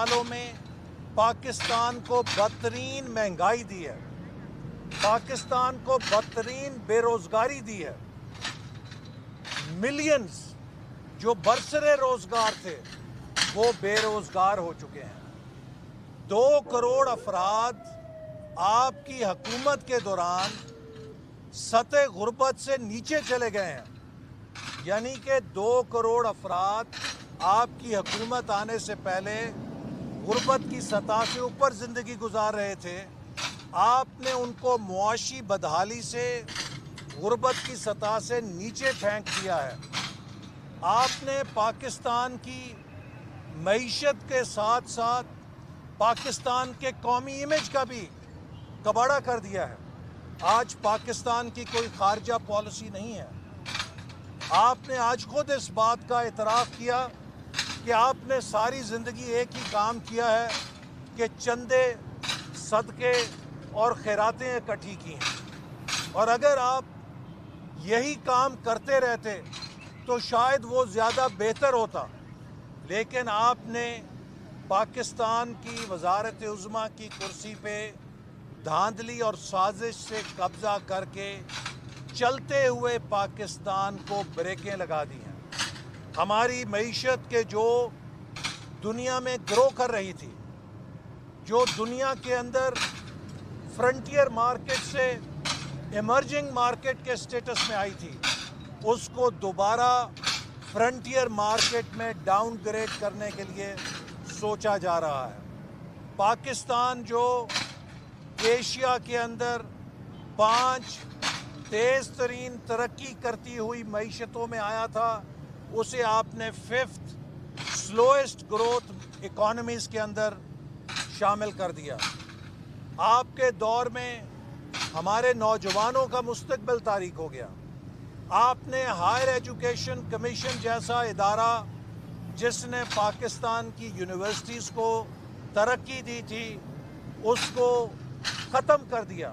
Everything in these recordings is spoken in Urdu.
سالوں میں پاکستان کو بدترین مہنگائی دی ہے، پاکستان کو بدترین بے روزگاری دی ہے۔ ملینز جو برسرے روزگار تھے وہ بے روزگار ہو چکے ہیں۔ 2 کروڑ افراد آپ کی حکومت کے دوران سطح غربت سے نیچے چلے گئے ہیں، یعنی کہ 2 کروڑ افراد آپ کی حکومت آنے سے پہلے غربت کی سطح سے اوپر زندگی گزار رہے تھے۔ آپ نے ان کو معاشی بدحالی سے، غربت کی سطح سے نیچے پھینک دیا ہے۔ آپ نے پاکستان کی معیشت کے ساتھ ساتھ پاکستان کے قومی امیج کا بھی کباڑہ کر دیا ہے۔ آج پاکستان کی کوئی خارجہ پالیسی نہیں ہے۔ آپ نے آج خود اس بات کا اعتراف کیا کہ آپ نے ساری زندگی ایک ہی کام کیا ہے کہ چندے، صدقے اور خیراتیں اکٹھی کی ہیں، اور اگر آپ یہی کام کرتے رہتے تو شاید وہ زیادہ بہتر ہوتا، لیکن آپ نے پاکستان کی وزارت عظمیٰ کی کرسی پہ دھاندلی اور سازش سے قبضہ کر کے چلتے ہوئے پاکستان کو بریکیں لگا دی ہیں۔ ہماری معیشت کے جو دنیا میں گرو کر رہی تھی، جو دنیا کے اندر فرنٹیئر مارکیٹ سے ایمرجنگ مارکیٹ کے سٹیٹس میں آئی تھی، اس کو دوبارہ فرنٹیئر مارکیٹ میں ڈاؤن گریڈ کرنے کے لیے سوچا جا رہا ہے۔ پاکستان جو ایشیا کے اندر 5 تیز ترین ترقی کرتی ہوئی معیشتوں میں آیا تھا، اسے آپ نے 5th سلوئسٹ گروتھ اکانومیز کے اندر شامل کر دیا۔ آپ کے دور میں ہمارے نوجوانوں کا مستقبل تاریک ہو گیا۔ آپ نے ہائر ایجوکیشن کمیشن جیسا ادارہ جس نے پاکستان کی یونیورسٹیز کو ترقی دی تھی، اس کو ختم کر دیا۔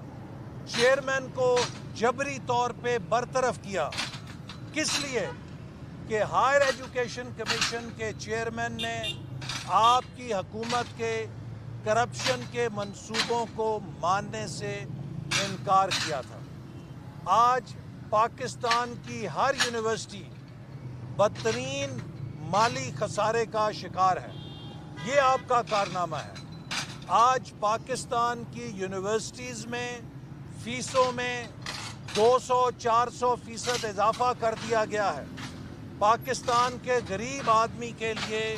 چیئرمین کو جبری طور پہ برطرف کیا۔ کس لیے؟ کہ ہائر ایجوکیشن کمیشن کے چیئرمین نے آپ کی حکومت کے کرپشن کے منصوبوں کو ماننے سے انکار کیا تھا۔ آج پاکستان کی ہر یونیورسٹی بدترین مالی خسارے کا شکار ہے۔ یہ آپ کا کارنامہ ہے۔ آج پاکستان کی یونیورسٹیز میں فیسوں میں 200-400% اضافہ کر دیا گیا ہے۔ پاکستان کے غریب آدمی کے لیے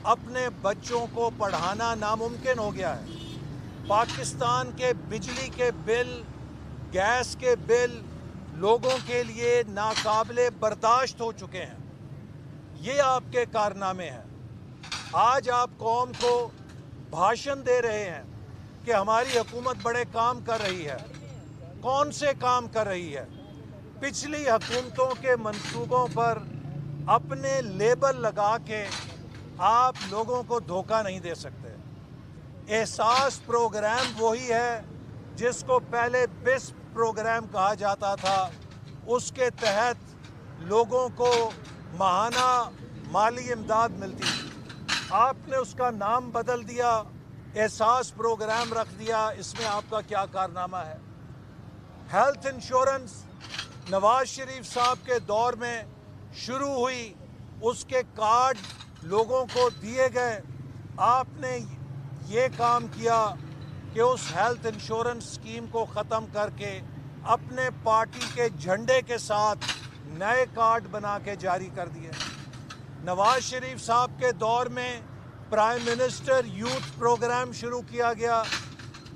اپنے بچوں کو پڑھانا ناممکن ہو گیا ہے۔ پاکستان کے بجلی کے بل، گیس کے بل لوگوں کے لیے ناقابل برداشت ہو چکے ہیں۔ یہ آپ کے کارنامے ہیں۔ آج آپ قوم کو بھاشن دے رہے ہیں کہ ہماری حکومت بڑے کام کر رہی ہے۔ کون سے کام کر رہی ہے؟ پچھلی حکومتوں کے منصوبوں پر اپنے لیبل لگا کے آپ لوگوں کو دھوکہ نہیں دے سکتے۔ احساس پروگرام وہی ہے جس کو پہلے بسپ پروگرام کہا جاتا تھا۔ اس کے تحت لوگوں کو ماہانہ مالی امداد ملتی تھی۔ آپ نے اس کا نام بدل دیا، احساس پروگرام رکھ دیا۔ اس میں آپ کا کیا کارنامہ ہے؟ ہیلتھ انشورنس نواز شریف صاحب کے دور میں شروع ہوئی، اس کے کارڈ لوگوں کو دیے گئے۔ آپ نے یہ کام کیا کہ اس ہیلتھ انشورنس اسکیم کو ختم کر کے اپنے پارٹی کے جھنڈے کے ساتھ نئے کارڈ بنا کے جاری کر دیے۔ نواز شریف صاحب کے دور میں پرائم منسٹر یوتھ پروگرام شروع کیا گیا،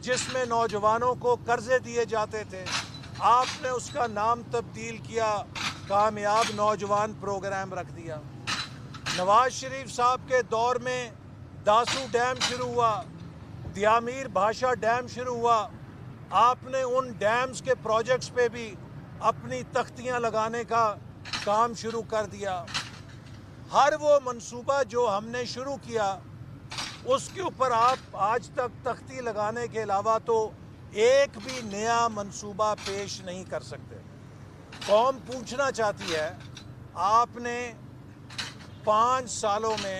جس میں نوجوانوں کو قرضے دیے جاتے تھے۔ آپ نے اس کا نام تبدیل کیا، کامیاب نوجوان پروگرام رکھ دیا۔ نواز شریف صاحب کے دور میں داسو ڈیم شروع ہوا، دیامیر بھاشا ڈیم شروع ہوا۔ آپ نے ان ڈیمز کے پروجیکٹس پہ بھی اپنی تختیاں لگانے کا کام شروع کر دیا۔ ہر وہ منصوبہ جو ہم نے شروع کیا، اس کے اوپر آپ آج تک تختی لگانے کے علاوہ تو ایک بھی نیا منصوبہ پیش نہیں کر سکتے۔ قوم پوچھنا چاہتی ہے، آپ نے 5 سالوں میں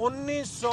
1900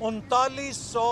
3900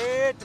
8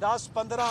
10-15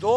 2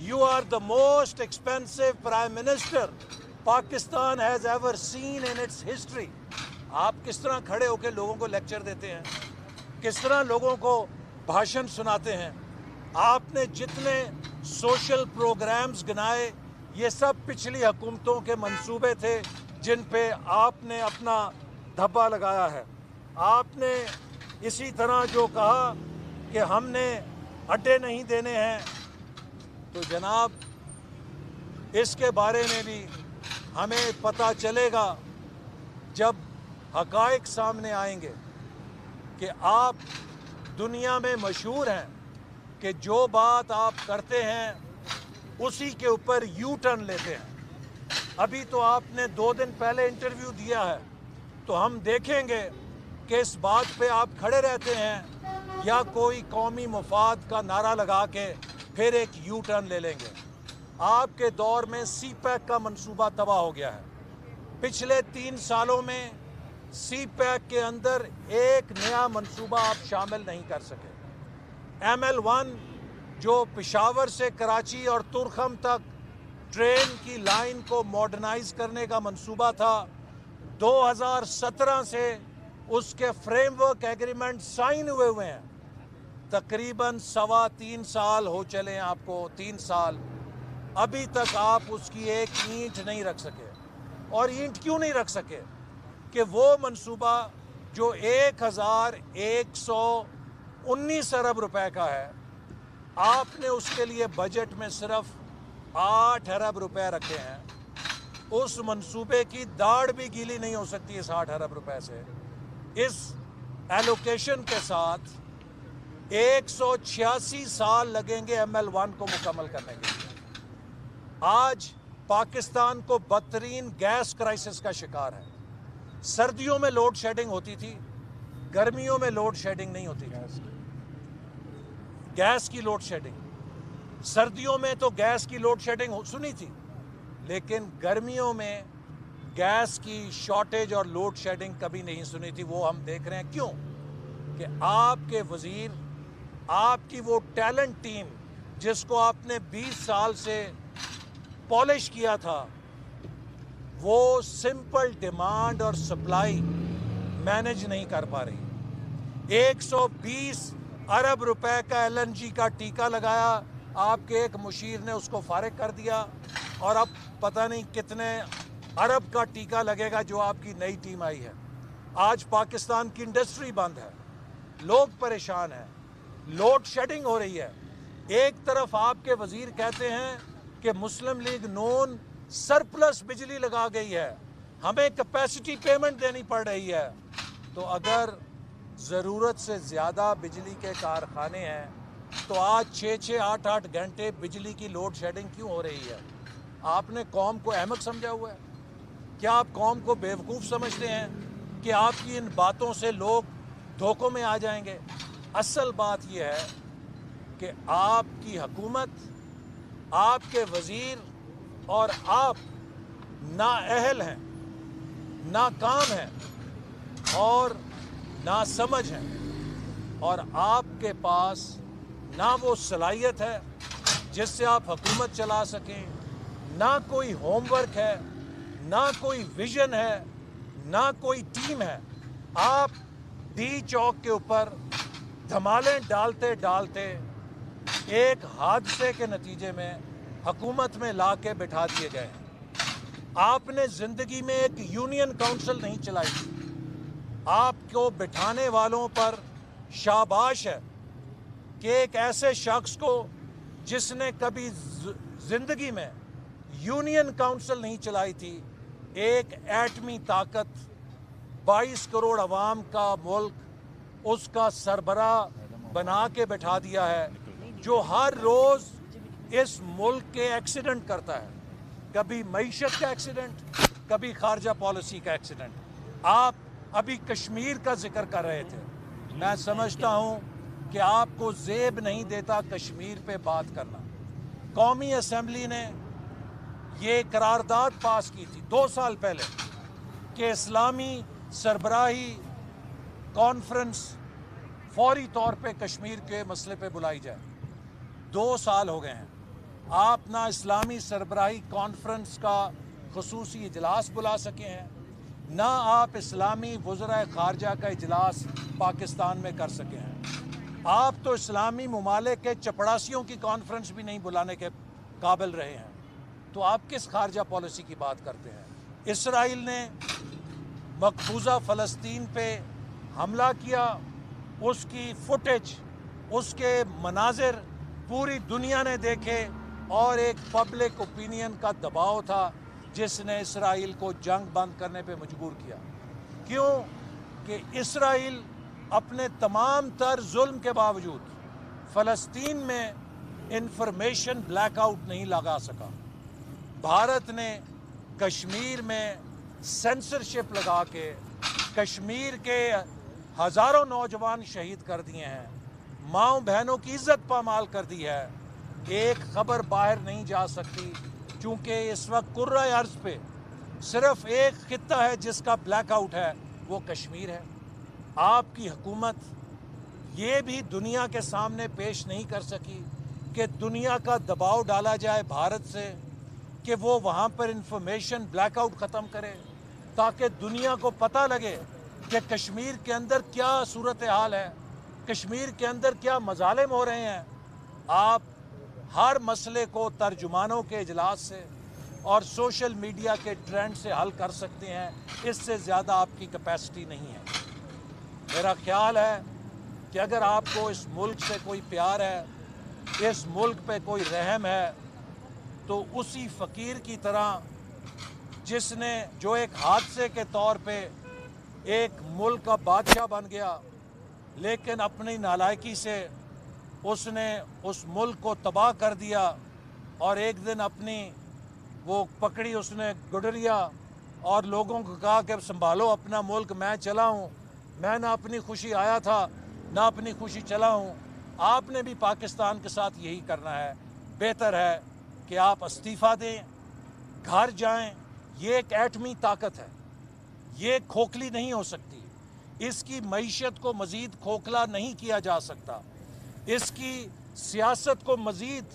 You are the most expensive Prime Minister Pakistan has ever seen in its history. آپ کس طرح کھڑے ہو کے لوگوں کو لیکچر دیتے ہیں, کس طرح لوگوں کو بھاشن سناتے ہیں. آپ نے جتنے سوشل پروگرامز گنائے یہ سب پچھلی حکومتوں کے منصوبے تھے جن پہ آپ نے اپنا دھبا لگایا ہے. آپ نے اسی طرح جو کہا کہ ہم نے اڈے نہیں دینے ہیں, تو جناب اس کے بارے میں بھی ہمیں پتہ چلے گا جب حقائق سامنے آئیں گے کہ آپ دنیا میں مشہور ہیں کہ جو بات آپ کرتے ہیں اسی کے اوپر یو ٹرن لیتے ہیں. ابھی تو آپ نے 2 دن پہلے انٹرویو دیا ہے, تو ہم دیکھیں گے کہ اس بات پہ آپ کھڑے رہتے ہیں یا کوئی قومی مفاد کا نعرہ لگا کے پھر ایک یو ٹرن لے لیں گے. آپ کے دور میں سی پیک کا منصوبہ تباہ ہو گیا ہے. پچھلے 3 سالوں میں سی پیک کے اندر ایک نیا منصوبہ آپ شامل نہیں کر سکے. ML1 جو پشاور سے کراچی اور ترخم تک ٹرین کی لائن کو ماڈرنائز کرنے کا منصوبہ تھا, 2017 سے اس کے فریم ورک ایگریمنٹ سائن ہوئے ہیں. تقریباً 3.25 سال ہو چلے ہیں آپ کو, 3 سال, ابھی تک آپ اس کی ایک اینٹ نہیں رکھ سکے. اور اینٹ کیوں نہیں رکھ سکے؟ کہ وہ منصوبہ جو 1119 ارب روپے کا ہے, آپ نے اس کے لیے بجٹ میں صرف 8 ارب روپے رکھے ہیں. اس منصوبے کی داڑھ بھی گیلی نہیں ہو سکتی اس 8 ارب روپے سے. اس ایلوکیشن کے ساتھ 186 سال لگیں گے ML1 کو مکمل کرنے کے لیے. آج پاکستان کو بدترین گیس کرائسس کا شکار ہے. سردیوں میں لوڈ شیڈنگ ہوتی تھی, گرمیوں میں لوڈ شیڈنگ نہیں ہوتی تھی. گیس کی لوڈ شیڈنگ, سردیوں میں تو گیس کی لوڈ شیڈنگ سنی تھی, لیکن گرمیوں میں گیس کی شارٹیج اور لوڈ شیڈنگ کبھی نہیں سنی تھی. وہ ہم دیکھ رہے ہیں. کیوں؟ کہ آپ کے وزیر, آپ کی وہ ٹیلنٹ ٹیم جس کو آپ نے 20 سال سے پالش کیا تھا, وہ سمپل ڈیمانڈ اور سپلائی مینج نہیں کر پا رہی. 120 ارب روپے کا LNG کا ٹیکہ لگایا, آپ کے ایک مشیر نے اس کو فارغ کر دیا, اور اب پتہ نہیں کتنے ارب کا ٹیکہ لگے گا جو آپ کی نئی ٹیم آئی ہے. آج پاکستان کی انڈسٹری بند ہے, لوگ پریشان ہیں, لوڈ شیڈنگ ہو رہی ہے. ایک طرف آپ کے وزیر کہتے ہیں کہ مسلم لیگ نون سرپلس بجلی لگا گئی ہے, ہمیں کیپیسٹی پیمنٹ دینی پڑ رہی ہے. تو اگر ضرورت سے زیادہ بجلی کے کارخانے ہیں تو آج 6-6, 8-8 گھنٹے بجلی کی لوڈ شیڈنگ کیوں ہو رہی ہے؟ آپ نے قوم کو احمق سمجھا ہوا ہے؟ کیا آپ قوم کو بیوقوف سمجھتے ہیں کہ آپ کی ان باتوں سے لوگ دھوکوں میں آ جائیں گے؟ اصل بات یہ ہے کہ آپ کی حکومت, آپ کے وزیر اور آپ نااہل ہیں, ناکام ہیں اور ناسمجھ ہیں, اور آپ کے پاس نہ وہ صلاحیت ہے جس سے آپ حکومت چلا سکیں, نہ کوئی ہوم ورک ہے, نہ کوئی ویژن ہے, نہ کوئی ٹیم ہے. آپ ڈی چوک کے اوپر دھمالیں ڈالتے ڈالتے ایک حادثے کے نتیجے میں حکومت میں لا کے بٹھا دیے گئے ہیں. آپ نے زندگی میں ایک یونین کاؤنسل نہیں چلائی. آپ کو بٹھانے والوں پر شاباش ہے کہ ایک ایسے شخص کو جس نے کبھی زندگی میں یونین کاؤنسل نہیں چلائی تھی, ایک ایٹمی طاقت, 22 کروڑ عوام کا ملک, اس کا سربراہ بنا کے بٹھا دیا ہے, جو ہر روز اس ملک کے ایکسیڈنٹ کرتا ہے. کبھی معیشت کا ایکسیڈنٹ, کبھی خارجہ پالیسی کا ایکسیڈنٹ. آپ ابھی کشمیر کا ذکر کر رہے تھے. میں سمجھتا ہوں کہ آپ کو زیب نہیں دیتا کشمیر پہ بات کرنا. قومی اسمبلی نے یہ قرارداد پاس کی تھی 2 سال پہلے کہ اسلامی سربراہی کانفرنس فوری طور پہ کشمیر کے مسئلے پہ بلائی جائے. 2 سال ہو گئے ہیں, آپ نہ اسلامی سربراہی کانفرنس کا خصوصی اجلاس بلا سکے ہیں, نہ آپ اسلامی وزرائے خارجہ کا اجلاس پاکستان میں کر سکے ہیں. آپ تو اسلامی ممالک کے چپڑاسیوں کی کانفرنس بھی نہیں بلانے کے قابل رہے ہیں. تو آپ کس خارجہ پالیسی کی بات کرتے ہیں؟ اسرائیل نے مقبوضہ فلسطین پہ حملہ کیا، اس کی فوٹیج، اس کے مناظر پوری دنیا نے دیکھے، اور ایک پبلک اوپینین کا دباؤ تھا جس نے اسرائیل کو جنگ بند کرنے پہ مجبور کیا. کیوں کہ اسرائیل اپنے تمام تر ظلم کے باوجود فلسطین میں انفارمیشن بلیک آؤٹ نہیں لگا سکا. بھارت نے کشمیر میں سینسرشپ لگا کے کشمیر کے ہزاروں نوجوان شہید کر دیے ہیں، ماؤں بہنوں کی عزت پامال کر دی ہے. ایک خبر باہر نہیں جا سکتی چونکہ اس وقت کرۂ ارض پہ صرف ایک خطہ ہے جس کا بلیک آؤٹ ہے، وہ کشمیر ہے. آپ کی حکومت یہ بھی دنیا کے سامنے پیش نہیں کر سکی کہ دنیا کا دباؤ ڈالا جائے بھارت سے کہ وہ وہاں پر انفارمیشن بلیک آؤٹ ختم کرے، تاکہ دنیا کو پتہ لگے کہ کشمیر کے اندر کیا صورتحال ہے، کشمیر کے اندر کیا مظالم ہو رہے ہیں. آپ ہر مسئلے کو ترجمانوں کے اجلاس سے اور سوشل میڈیا کے ٹرینڈ سے حل کر سکتے ہیں، اس سے زیادہ آپ کی کیپیسٹی نہیں ہے. میرا خیال ہے کہ اگر آپ کو اس ملک سے کوئی پیار ہے، اس ملک پہ کوئی رحم ہے، تو اسی فقیر کی طرح جس نے جو ایک حادثے کے طور پہ ایک ملک کا بادشاہ بن گیا، لیکن اپنی نالائکی سے اس نے اس ملک کو تباہ کر دیا، اور ایک دن اپنی وہ پکڑی اس نے گڈریا اور لوگوں کو کہا کہ سنبھالو اپنا ملک، میں چلا ہوں، میں نہ اپنی خوشی آیا تھا نہ اپنی خوشی چلا ہوں. آپ نے بھی پاکستان کے ساتھ یہی کرنا ہے. بہتر ہے کہ آپ استعفیٰ دیں، گھر جائیں. یہ ایک ایٹمی طاقت ہے، یہ کھوکھلی نہیں ہو سکتی. اس کی معیشت کو مزید کھوکھلا نہیں کیا جا سکتا، اس کی سیاست کو مزید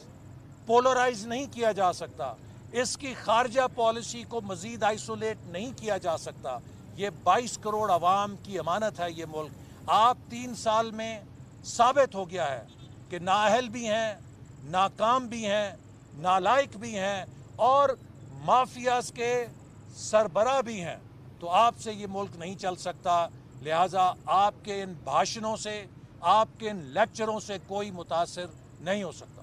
پولرائز نہیں کیا جا سکتا، اس کی خارجہ پالیسی کو مزید آئسولیٹ نہیں کیا جا سکتا. یہ 22 کروڑ عوام کی امانت ہے یہ ملک. آپ 3 سال میں ثابت ہو گیا ہے کہ نااہل بھی ہیں، ناکام بھی ہیں، نالائق بھی ہیں، اور مافیاز کے سربراہ بھی ہیں. تو آپ سے یہ ملک نہیں چل سکتا. لہٰذا آپ کے ان بھاشنوں سے، آپ کے ان لیکچروں سے کوئی متاثر نہیں ہو سکتا.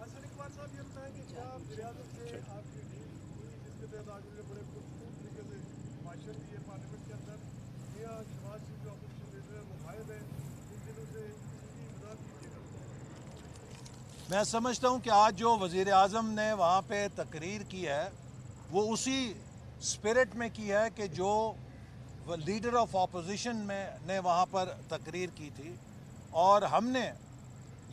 میں سمجھتا ہوں کہ آج جو وزیر اعظم نے وہاں پہ تقریر کی ہے وہ اسی اسپرٹ میں کی ہے کہ جو لیڈر آف اپوزیشن نے وہاں پر تقریر کی تھی، اور ہم نے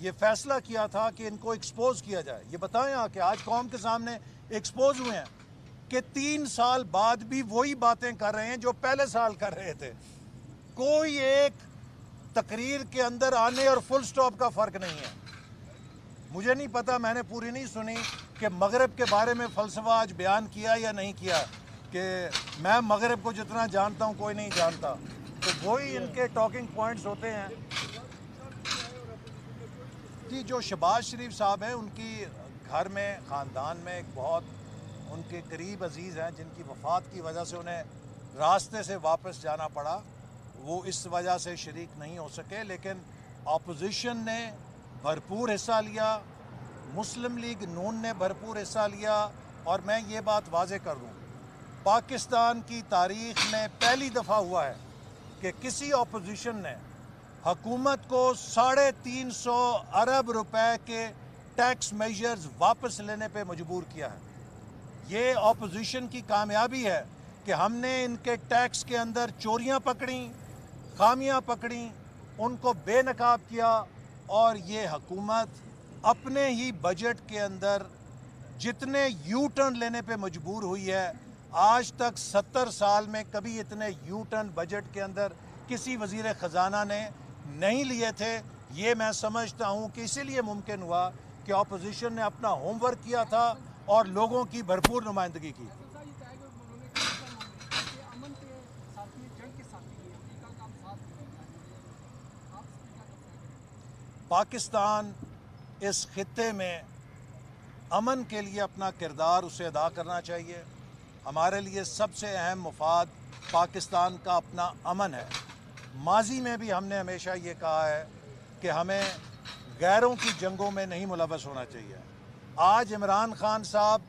یہ فیصلہ کیا تھا کہ ان کو ایکسپوز کیا جائے. یہ بتائیں کہ آج قوم کے سامنے ایکسپوز ہوئے ہیں کہ 3 سال بعد بھی وہی باتیں کر رہے ہیں جو پہلے سال کر رہے تھے. کوئی ایک تقریر کے اندر آنے اور فل سٹاپ کا فرق نہیں ہے. مجھے نہیں پتا، میں نے پوری نہیں سنی کہ مغرب کے بارے میں فلسفہ آج بیان کیا یا نہیں کیا، کہ میں مغرب کو جتنا جانتا ہوں کوئی نہیں جانتا. تو وہی ان کے ٹاکنگ پوائنٹس ہوتے ہیں. جی، جو شہباز شریف صاحب ہیں، ان کی گھر میں، خاندان میں ایک بہت ان کے قریب عزیز ہیں جن کی وفات کی وجہ سے انہیں راستے سے واپس جانا پڑا. وہ اس وجہ سے شریک نہیں ہو سکے، لیکن اپوزیشن نے بھرپور حصہ لیا، مسلم لیگ نون نے بھرپور حصہ لیا. اور میں یہ بات واضح کر دوں، پاکستان کی تاریخ میں پہلی دفعہ ہوا ہے کہ کسی اپوزیشن نے حکومت کو 350 ارب روپے کے ٹیکس میجرز واپس لینے پہ مجبور کیا ہے. یہ اپوزیشن کی کامیابی ہے کہ ہم نے ان کے ٹیکس کے اندر چوریاں پکڑیں، خامیاں پکڑیں، ان کو بے نقاب کیا. اور یہ حکومت اپنے ہی بجٹ کے اندر جتنے یو ٹرن لینے پہ مجبور ہوئی ہے، آج تک 70 سال میں کبھی اتنے یو ٹرن بجٹ کے اندر کسی وزیر خزانہ نے نہیں لیے تھے. یہ میں سمجھتا ہوں کہ اسی لیے ممکن ہوا کہ اپوزیشن نے اپنا ہوم ورک کیا تھا اور لوگوں کی بھرپور نمائندگی کی. پاکستان اس خطے میں امن کے لیے اپنا کردار اسے ادا کرنا چاہیے. ہمارے لیے سب سے اہم مفاد پاکستان کا اپنا امن ہے. ماضی میں بھی ہم نے ہمیشہ یہ کہا ہے کہ ہمیں غیروں کی جنگوں میں نہیں ملوث ہونا چاہیے. آج عمران خان صاحب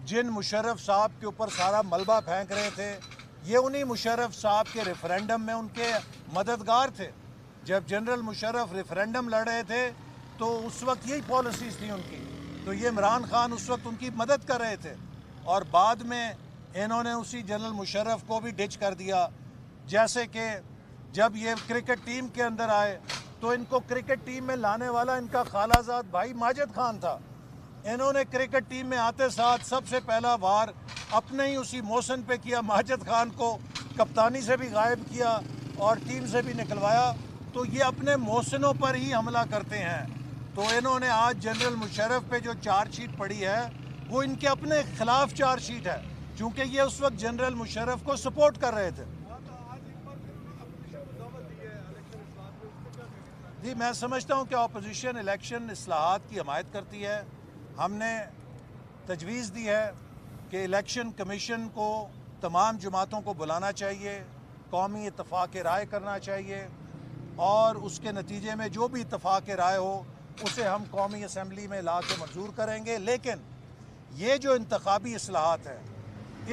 جن مشرف صاحب کے اوپر سارا ملبہ پھینک رہے تھے، یہ انہی مشرف صاحب کے ریفرینڈم میں ان کے مددگار تھے. جب جنرل مشرف ریفرینڈم لڑ رہے تھے تو اس وقت یہی پالیسیز تھیں ان کی، تو یہ عمران خان اس وقت ان کی مدد کر رہے تھے. اور بعد میں انہوں نے اسی جنرل مشرف کو بھی ڈچ کر دیا. جیسے کہ جب یہ کرکٹ ٹیم کے اندر آئے تو ان کو کرکٹ ٹیم میں لانے والا ان کا خالہ زاد بھائی ماجد خان تھا. انہوں نے کرکٹ ٹیم میں آتے ساتھ سب سے پہلا وار اپنے ہی اسی محسن پہ کیا. ماجد خان کو کپتانی سے بھی غائب کیا اور ٹیم سے بھی نکلوایا. تو یہ اپنے محسنوں پر ہی حملہ کرتے ہیں. تو انہوں نے آج جنرل مشرف پہ جو چارج شیٹ پڑی ہے وہ ان کے اپنے خلاف چارج شیٹ ہے، چونکہ یہ اس وقت جنرل مشرف کو سپورٹ کر رہے تھے. جی میں سمجھتا ہوں کہ اپوزیشن الیکشن اصلاحات کی حمایت کرتی ہے. ہم نے تجویز دی ہے کہ الیکشن کمیشن کو تمام جماعتوں کو بلانا چاہیے، قومی اتفاق رائے کرنا چاہیے، اور اس کے نتیجے میں جو بھی اتفاق رائے ہو اسے ہم قومی اسمبلی میں لا کے منظور کریں گے. لیکن یہ جو انتخابی اصلاحات ہے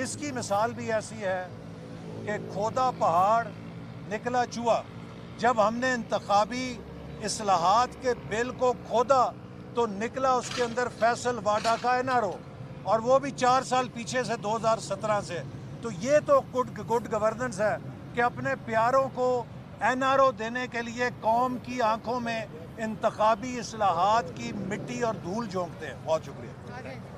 اس کی مثال بھی ایسی ہے کہ کھودا پہاڑ نکلا چوہا. جب ہم نے انتخابی اصلاحات کے بل کو کھودا تو نکلا اس کے اندر فیصل واڈا کا این آر او، اور وہ بھی 4 سال پیچھے سے 2017 سے. تو یہ تو گڈ گورننس ہے کہ اپنے پیاروں کو این آر او دینے کے لیے قوم کی آنکھوں میں انتخابی اصلاحات کی مٹی اور دھول جھونکتے ہیں. بہت شکریہ.